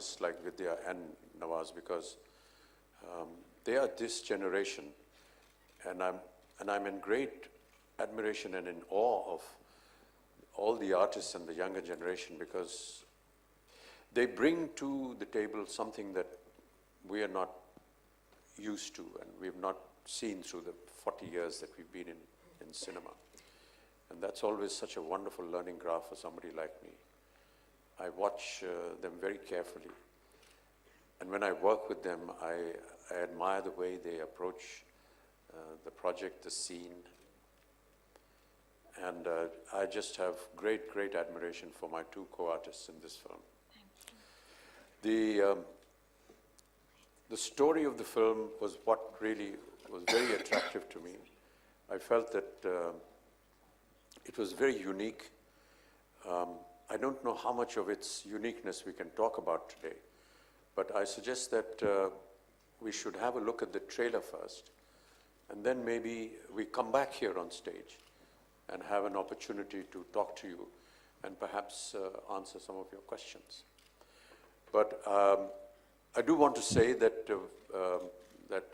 artists like Vidya and Nawaz, because they are this generation, and I'm in great admiration and in awe of all the artists and the younger generation, because they bring to the table something that we are not used to and we've not seen through the 40 years that we've been in cinema. And that's always such a wonderful learning graph for somebody like me. I watch them very carefully. And when I work with them, I admire the way they approach the project, the scene. And I just have great, great admiration for my two co-artists in this film. The story of the film was what really was very attractive to me. I felt that it was very unique. I don't know how much of its uniqueness we can talk about today, but I suggest that we should have a look at the trailer first, and then maybe we come back here on stage and have an opportunity to talk to you and perhaps answer some of your questions. But I do want to say that that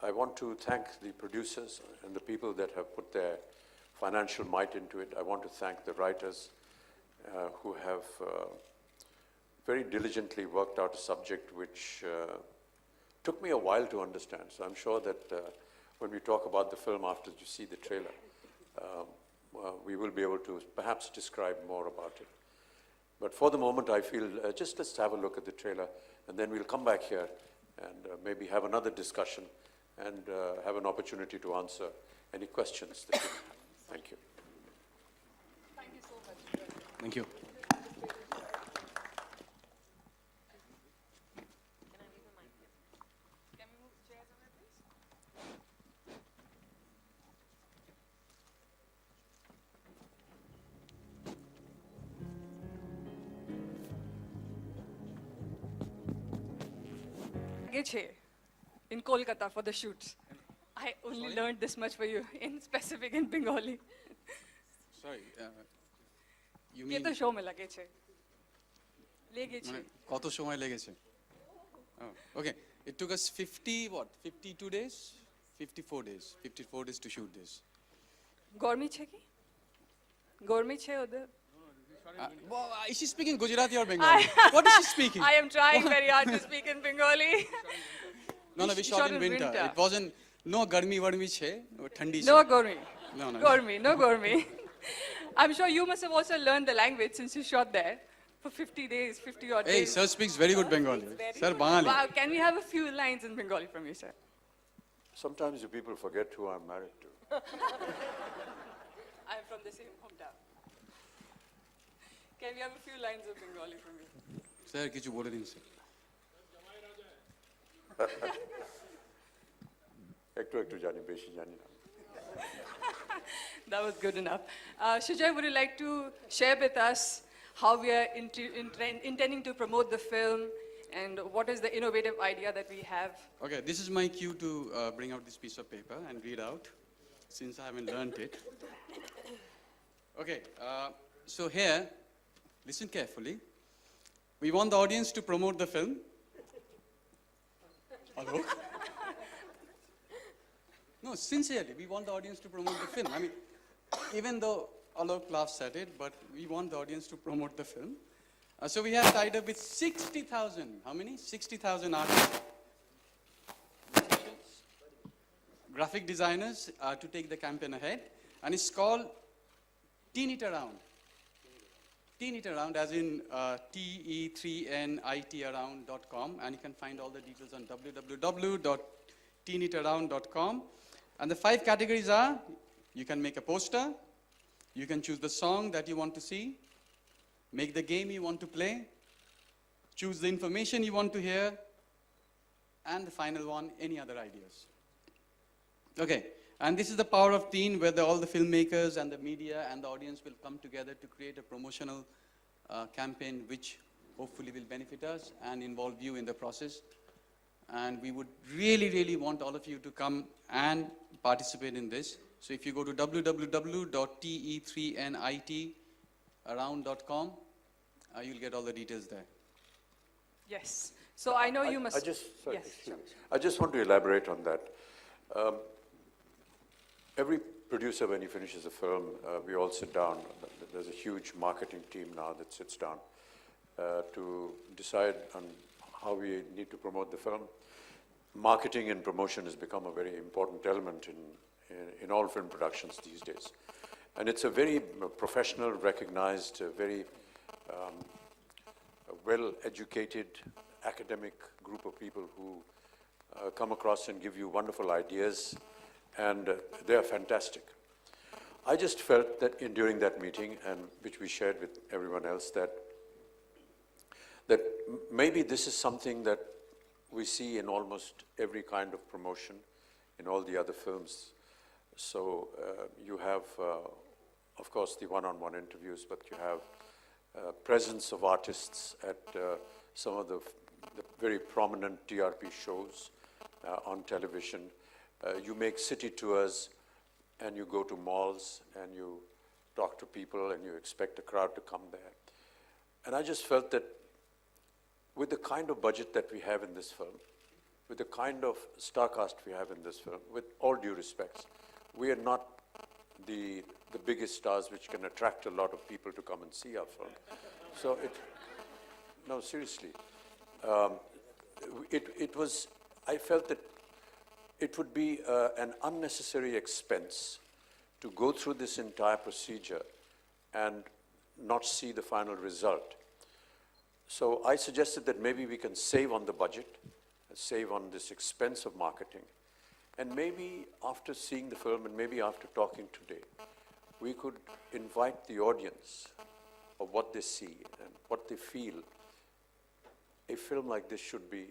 I want to thank the producers and the people that have put their financial might into it. I want to thank the writers who have very diligently worked out a subject which took me a while to understand. So I'm sure that when we talk about the film after you see the trailer, we will be able to perhaps describe more about it. But for the moment, I feel just let's have a look at the trailer, and then we'll come back here and maybe have another discussion and have an opportunity to answer any questions that you have. Thank you. Thank you so much. Thank you. In Kolkata for the shoots. I only learned this much for you, in specific in Bengali. Sorry, you Ke mean... to show me lageche. Legeche. Koto shomoy legeche? Oh, okay. It took us 52 days? 54 days. 54 days to shoot this. Gormi che ki? Gormi che odar? Is she speaking Gujarati or Bengali? What is she speaking? I am trying very hard to speak in Bengali. No, we shot in winter. It wasn't, no garmi varmi che, thandi che. No gormi. No. Gormi, no gormi. I'm sure you must have also learned the language since you shot there for 50 days, 50 odd days. Hey, sir speaks very good Bengali. Sir, Bengali. Wow, can we have a few lines in Bengali from you, sir? Sometimes you people forget who I'm married to. I'm from the same hometown. Can we have a few lines of Bengali from you? Sir, kichu bole din sir. Ektu jani, beshi jani na. That was good enough. Shujai, would you like to share with us how we are intending to promote the film and what is the innovative idea that we have? Okay, this is my cue to bring out this piece of paper and read out, since I haven't learned it. Okay, so here, listen carefully. We want the audience to promote the film. Hello? No, sincerely, we want the audience to promote the film. I mean, even though Alok laughs at it, but we want the audience to promote the film. So we have tied up with 60,000, how many? 60,000 artists, graphic designers to take the campaign ahead. And it's called Teen It Around. Teen It Around, as in te3nitaround.com, and you can find all the details on www.teenitaround.com. And the 5 categories are: you can make a poster, you can choose the song that you want to see, make the game you want to play, choose the information you want to hear, and the final one, any other ideas. Okay, and this is the power of Teen, where all the filmmakers and the media and the audience will come together to create a promotional campaign which hopefully will benefit us and involve you in the process. And we would really, really want all of you to come and participate in this. So if you go to www.te3nitaround.com, you'll get all the details there. Yes. So I know you must. Sorry, Yes, excuse me. sure. I just want to elaborate on that. Every producer, when he finishes a film, we all sit down. There's a huge marketing team now that sits down to decide on how we need to promote the film. Marketing and promotion has become a very important element in all film productions these days. And it's a very professional, recognized, very well-educated, academic group of people who come across and give you wonderful ideas, and they are fantastic. I just felt that during that meeting, and which we shared with everyone else, that maybe this is something that we see in almost every kind of promotion in all the other films. So you have, of course, the one-on-one interviews, but you have presence of artists at some of the very prominent TRP shows on television. You make city tours, and you go to malls, and you talk to people, and you expect a crowd to come there. And I just felt that with the kind of budget that we have in this film, with the kind of star cast we have in this film, with all due respects, we are not the biggest stars which can attract a lot of people to come and see our film. So no, seriously. I felt that it would be an unnecessary expense to go through this entire procedure and not see the final result. So I suggested that maybe we can save on the budget, save on this expense of marketing, and maybe after seeing the film and maybe after talking today, we could invite the audience of what they see and what they feel a film like this should be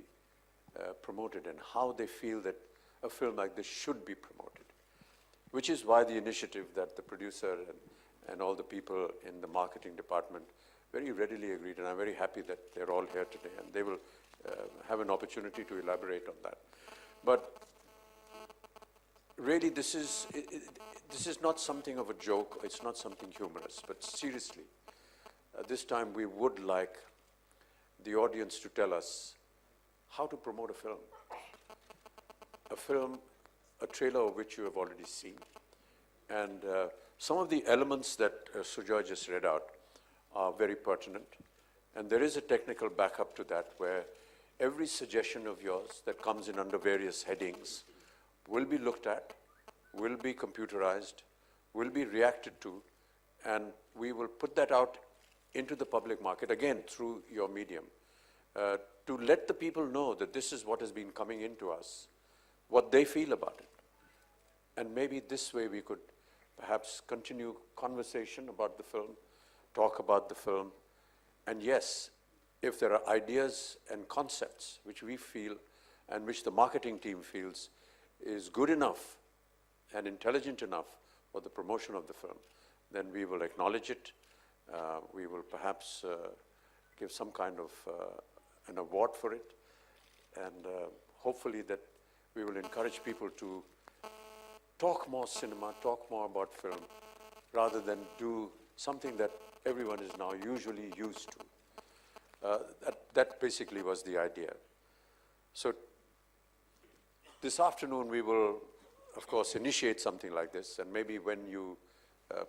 promoted, and how they feel that a film like this should be promoted, which is why the initiative that the producer and all the people in the marketing department very readily agreed, and I'm very happy that they're all here today, and they will have an opportunity to elaborate on that. But really, this is not something of a joke, it's not something humorous, but seriously, this time we would like the audience to tell us how to promote a film. A film, a trailer of which you have already seen. And some of the elements that Sujoy just read out are very pertinent. And there is a technical backup to that, where every suggestion of yours that comes in under various headings will be looked at, will be computerized, will be reacted to, and we will put that out into the public market, again, through your medium, to let the people know that this is what has been coming into us, what they feel about it. And maybe this way we could perhaps continue conversation about the film, talk about the film, and yes, if there are ideas and concepts which we feel and which the marketing team feels is good enough and intelligent enough for the promotion of the film, then we will acknowledge it. We will perhaps give some kind of an award for it, and hopefully that we will encourage people to talk more cinema, talk more about film, rather than do something that everyone is now usually used to. That basically was the idea. So this afternoon we will, of course, initiate something like this, and maybe when you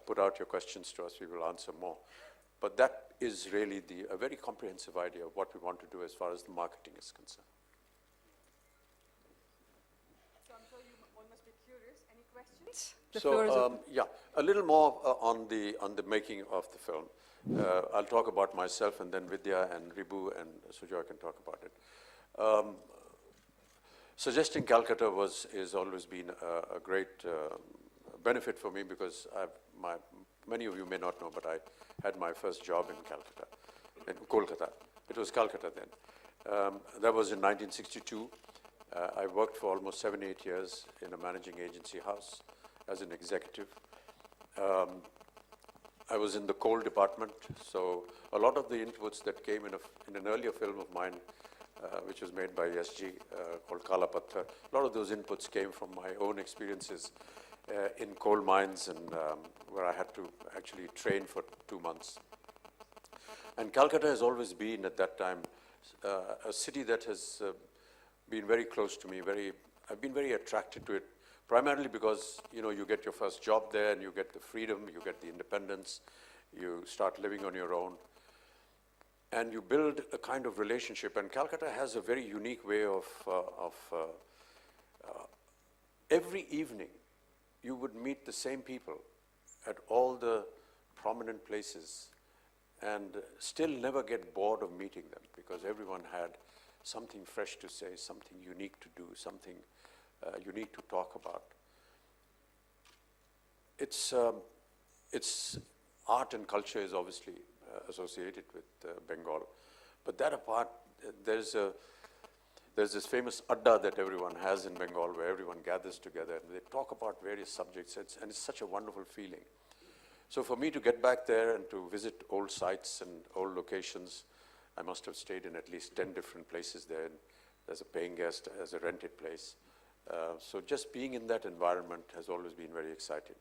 put out your questions to us, we will answer more. But that is really a very comprehensive idea of what we want to do as far as the marketing is concerned. So I'm sure you all must be curious. Any questions? The floor is open. Yeah, a little more on the making of the film. I'll talk about myself, and then Vidya and Ribu and Sujoy can talk about it. Suggesting Calcutta has always been a great benefit for me, because many of you may not know, but I had my first job in Calcutta, in Kolkata. It was Calcutta then. That was in 1962. I worked for almost 7-8 years in a managing agency house as an executive. I was in the coal department, so a lot of the inputs that came in an earlier film of mine, which was made by SG, called Kala Patthar, a lot of those inputs came from my own experiences in coal mines, and where I had to actually train for 2 months. And Calcutta has always been, at that time, a city that has been very close to me. I've been very attracted to it, primarily because you get your first job there, and you get the freedom, you get the independence, you start living on your own, and you build a kind of relationship. And Calcutta has a very unique way of every evening you would meet the same people at all the prominent places and still never get bored of meeting them, because everyone had something fresh to say, something unique to do, something unique to talk about. It's art and culture is obviously associated with Bengal, but that apart, there's this famous adda that everyone has in Bengal, where everyone gathers together and they talk about various subjects, and it's such a wonderful feeling. So for me to get back there and to visit old sites and old locations, I must have stayed in at least 10 different places there, as a paying guest, as a rented place. So just being in that environment has always been very exciting.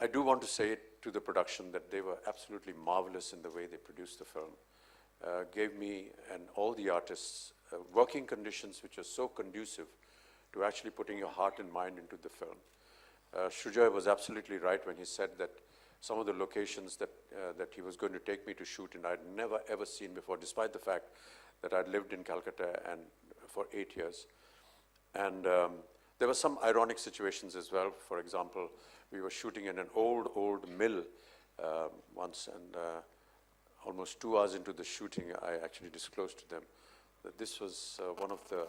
I do want to say to the production that they were absolutely marvelous in the way they produced the film. Gave me and all the artists working conditions which are so conducive to actually putting your heart and mind into the film. Shujoy was absolutely right when he said that some of the locations that he was going to take me to shoot in, I'd never ever seen before, despite the fact that I'd lived in Calcutta and for 8 years. And there were some ironic situations as well. For example, we were shooting in an old mill once, and almost 2 hours into the shooting, I actually disclosed to them that this was one of the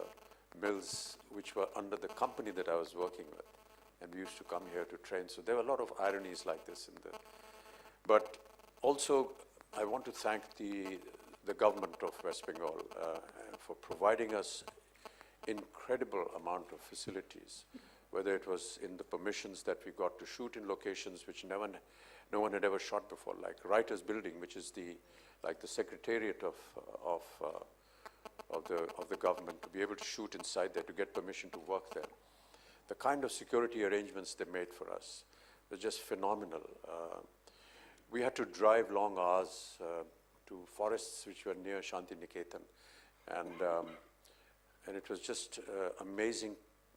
mills which were under the company that I was working with. And we used to come here to train. So there were a lot of ironies like this in there. But also, I want to thank the government of West Bengal for providing us incredible amount of facilities, whether it was in the permissions that we got to shoot in locations which no one had ever shot before, like Writers' Building, which is like the secretariat of the government, to be able to shoot inside there, to get permission to work there. The kind of security arrangements they made for us were just phenomenal. We had to drive long hours to forests which were near Shantiniketan, and it was just amazing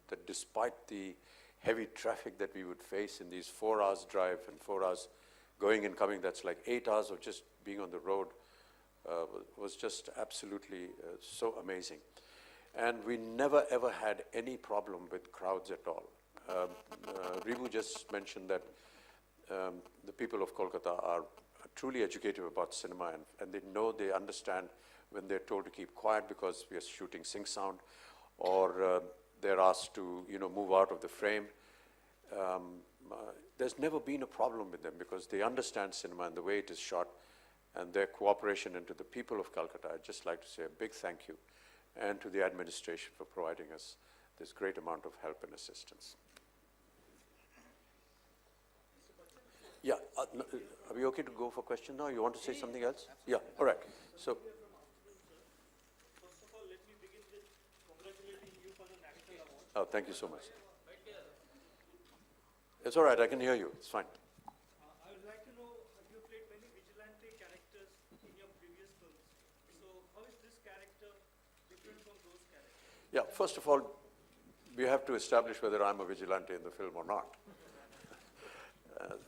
that despite the heavy traffic that we would face in these 4 hours drive and 4 hours going and coming, that's like 8 hours of just being on the road, was just absolutely so amazing. And we never ever had any problem with crowds at all. Ribu just mentioned that the people of Kolkata are truly educated about cinema, and they understand when they're told to keep quiet because we are shooting sync sound, or they're asked to move out of the frame. There's never been a problem with them because they understand cinema and the way it is shot, and their cooperation. And to the people of Calcutta, I'd just like to say a big thank you, and to the administration for providing us this great amount of help and assistance. Yeah, no, are we okay to go for questions now? You want to say something else? Yeah, all right. So, first of all, let me begin with congratulating you for the National Award. oh, thank you so much. It's all right, I can hear you, it's fine. I would like to know, you played many vigilante characters in your previous films. So how is this character different from those characters? Yeah, first of all, we have to establish whether I'm a vigilante in the film or not.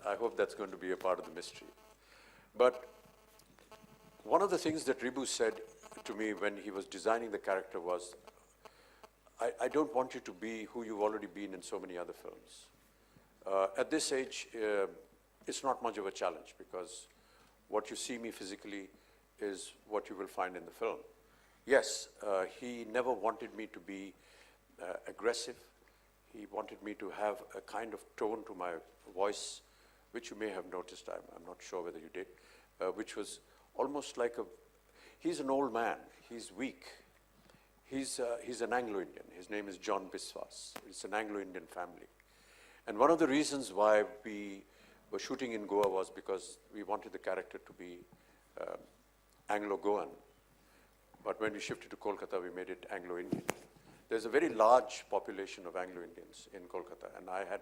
I hope that's going to be a part of the mystery. But one of the things that Ribu said to me when he was designing the character was, I don't want you to be who you've already been in so many other films. At this age, it's not much of a challenge because what you see me physically is what you will find in the film. Yes, he never wanted me to be aggressive. He wanted me to have a kind of tone to my voice, which you may have noticed, I'm not sure whether you did, which was almost like he's an old man, he's weak. He's an Anglo-Indian. His name is John Biswas. It's an Anglo-Indian family. And one of the reasons why we were shooting in Goa was because we wanted the character to be Anglo-Goan. But when we shifted to Kolkata, we made it Anglo-Indian. There's a very large population of Anglo-Indians in Kolkata, and I had